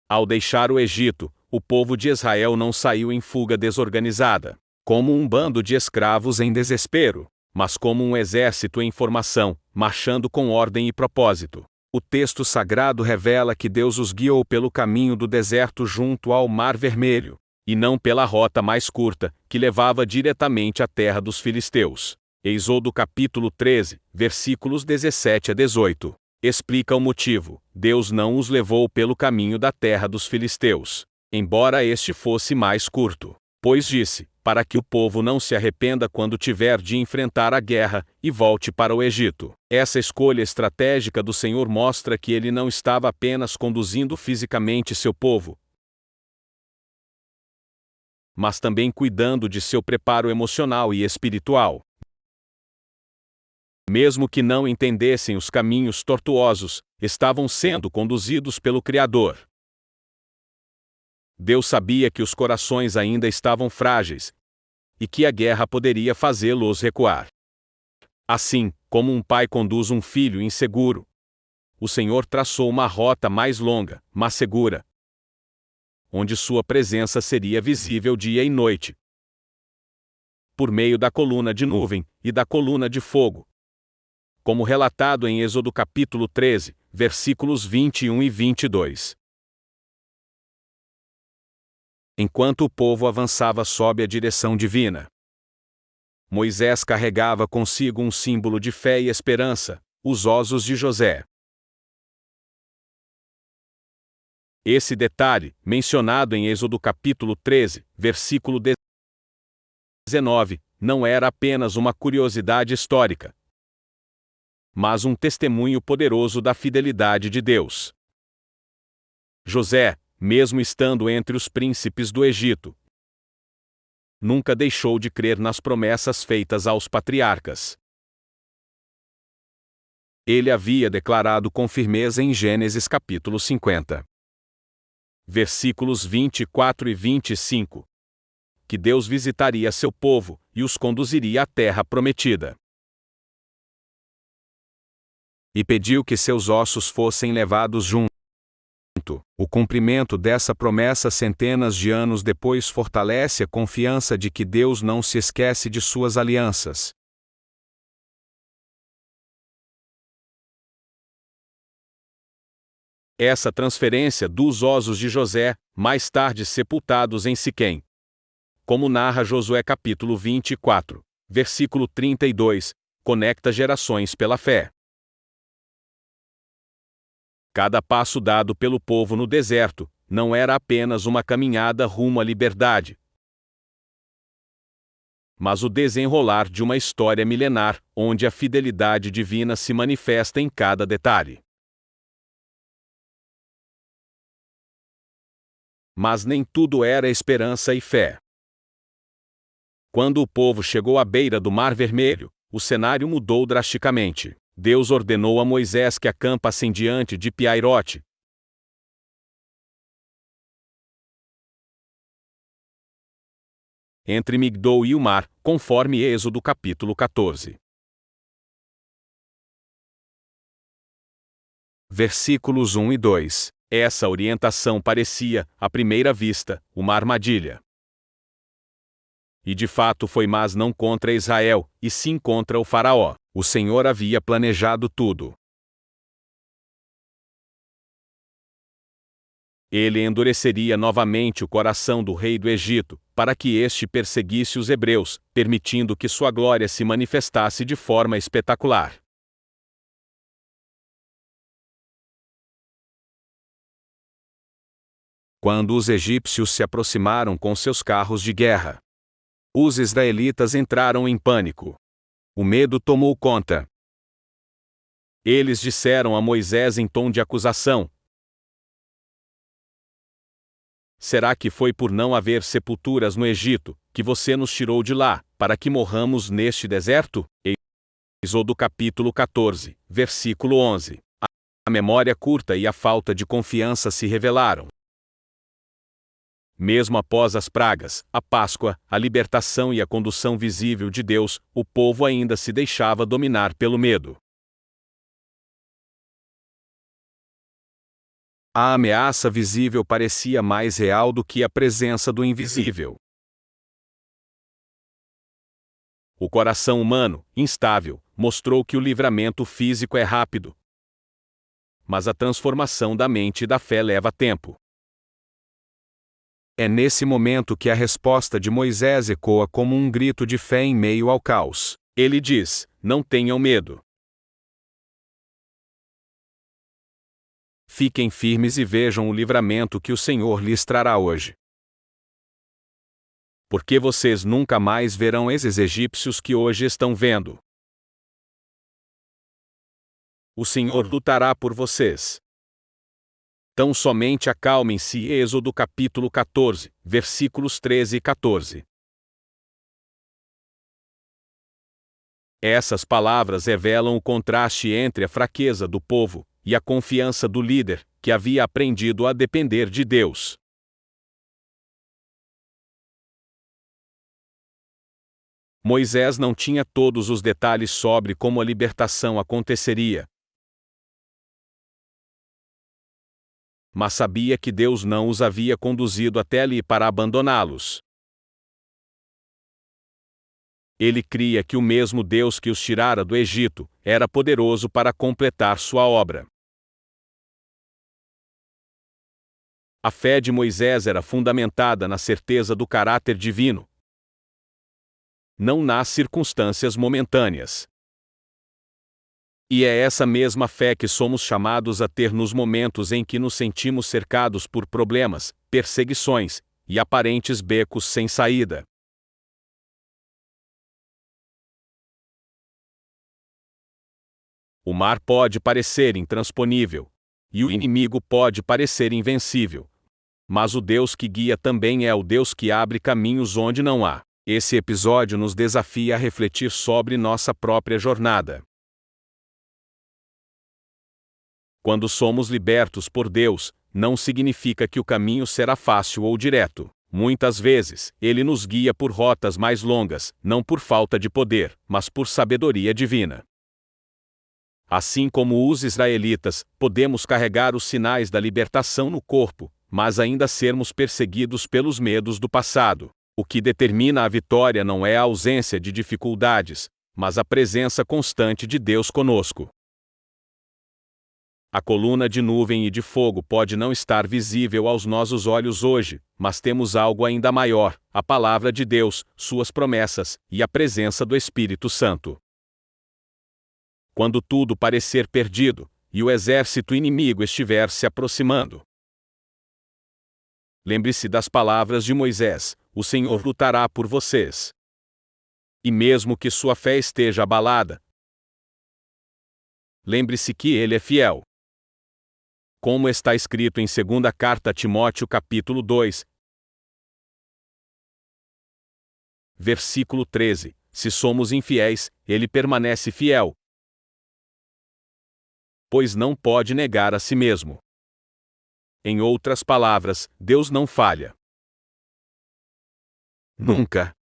Ao deixar o Egito, o povo de Israel não saiu em fuga desorganizada, como um bando de escravos em desespero, mas como um exército em formação, marchando com ordem e propósito. O texto sagrado revela que Deus os guiou pelo caminho do deserto junto ao Mar Vermelho, e não pela rota mais curta, que levava diretamente à terra dos filisteus. Êxodo capítulo 13, versículos 17 a 18. Explica o motivo: Deus não os levou pelo caminho da terra dos filisteus, embora este fosse mais curto. Pois disse, para que o povo não se arrependa quando tiver de enfrentar a guerra, e volte para o Egito. Essa escolha estratégica do Senhor mostra que ele não estava apenas conduzindo fisicamente seu povo, mas também cuidando de seu preparo emocional e espiritual. Mesmo que não entendessem os caminhos tortuosos, estavam sendo conduzidos pelo Criador. Deus sabia que os corações ainda estavam frágeis, e que a guerra poderia fazê-los recuar. Assim, como um pai conduz um filho inseguro, o Senhor traçou uma rota mais longa, mas segura, onde sua presença seria visível dia e noite, por meio da coluna de nuvem e da coluna de fogo, como relatado em Êxodo capítulo 13, versículos 21 e 22. Enquanto o povo avançava sob a direção divina, Moisés carregava consigo um símbolo de fé e esperança, os ossos de José. Esse detalhe, mencionado em Êxodo capítulo 13, versículo 19, não era apenas uma curiosidade histórica, mas um testemunho poderoso da fidelidade de Deus. José, mesmo estando entre os príncipes do Egito, nunca deixou de crer nas promessas feitas aos patriarcas. Ele havia declarado com firmeza em Gênesis capítulo 50, versículos 24 e 25, que Deus visitaria seu povo e os conduziria à terra prometida. E pediu que seus ossos fossem levados junto. O cumprimento dessa promessa centenas de anos depois fortalece a confiança de que Deus não se esquece de suas alianças. Essa transferência dos ossos de José, mais tarde sepultados em Siquém, como narra Josué capítulo 24, versículo 32, conecta gerações pela fé. Cada passo dado pelo povo no deserto não era apenas uma caminhada rumo à liberdade, mas o desenrolar de uma história milenar, onde a fidelidade divina se manifesta em cada detalhe. Mas nem tudo era esperança e fé. Quando o povo chegou à beira do Mar Vermelho, o cenário mudou drasticamente. Deus ordenou a Moisés que acampassem diante de Piairote, entre Migdol e o mar, conforme Êxodo capítulo 14. Versículos 1 e 2. Essa orientação parecia, à primeira vista, uma armadilha. E de fato foi, mas não contra Israel, e sim contra o faraó. O Senhor havia planejado tudo. Ele endureceria novamente o coração do rei do Egito, para que este perseguisse os hebreus, permitindo que sua glória se manifestasse de forma espetacular. Quando os egípcios se aproximaram com seus carros de guerra, os israelitas entraram em pânico. O medo tomou conta. Eles disseram a Moisés em tom de acusação: será que foi por não haver sepulturas no Egito, que você nos tirou de lá, para que morramos neste deserto? Êxodo capítulo 14, versículo 11. A memória curta e a falta de confiança se revelaram. Mesmo após as pragas, a Páscoa, a libertação e a condução visível de Deus, o povo ainda se deixava dominar pelo medo. A ameaça visível parecia mais real do que a presença do invisível. O coração humano, instável, mostrou que o livramento físico é rápido. Mas a transformação da mente e da fé leva tempo. É nesse momento que a resposta de Moisés ecoa como um grito de fé em meio ao caos. Ele diz: não tenham medo. Fiquem firmes e vejam o livramento que o Senhor lhes trará hoje. Porque vocês nunca mais verão esses egípcios que hoje estão vendo. O Senhor lutará por vocês. Tão somente acalmem-se. Êxodo capítulo 14, versículos 13 e 14. Essas palavras revelam o contraste entre a fraqueza do povo e a confiança do líder, que havia aprendido a depender de Deus. Moisés não tinha todos os detalhes sobre como a libertação aconteceria. Mas sabia que Deus não os havia conduzido até ali para abandoná-los. Ele cria que o mesmo Deus que os tirara do Egito era poderoso para completar sua obra. A fé de Moisés era fundamentada na certeza do caráter divino, não nas circunstâncias momentâneas. E é essa mesma fé que somos chamados a ter nos momentos em que nos sentimos cercados por problemas, perseguições e aparentes becos sem saída. O mar pode parecer intransponível, e o inimigo pode parecer invencível. Mas o Deus que guia também é o Deus que abre caminhos onde não há. Esse episódio nos desafia a refletir sobre nossa própria jornada. Quando somos libertos por Deus, não significa que o caminho será fácil ou direto. Muitas vezes, Ele nos guia por rotas mais longas, não por falta de poder, mas por sabedoria divina. Assim como os israelitas, podemos carregar os sinais da libertação no corpo, mas ainda sermos perseguidos pelos medos do passado. O que determina a vitória não é a ausência de dificuldades, mas a presença constante de Deus conosco. A coluna de nuvem e de fogo pode não estar visível aos nossos olhos hoje, mas temos algo ainda maior: a palavra de Deus, suas promessas e a presença do Espírito Santo. Quando tudo parecer perdido, e o exército inimigo estiver se aproximando, lembre-se das palavras de Moisés: o Senhor lutará por vocês. E mesmo que sua fé esteja abalada, lembre-se que Ele é fiel. Como está escrito em 2ª Carta a Timóteo capítulo 2, versículo 13, se somos infiéis, Ele permanece fiel, pois não pode negar a si mesmo. Em outras palavras, Deus não falha. Nunca.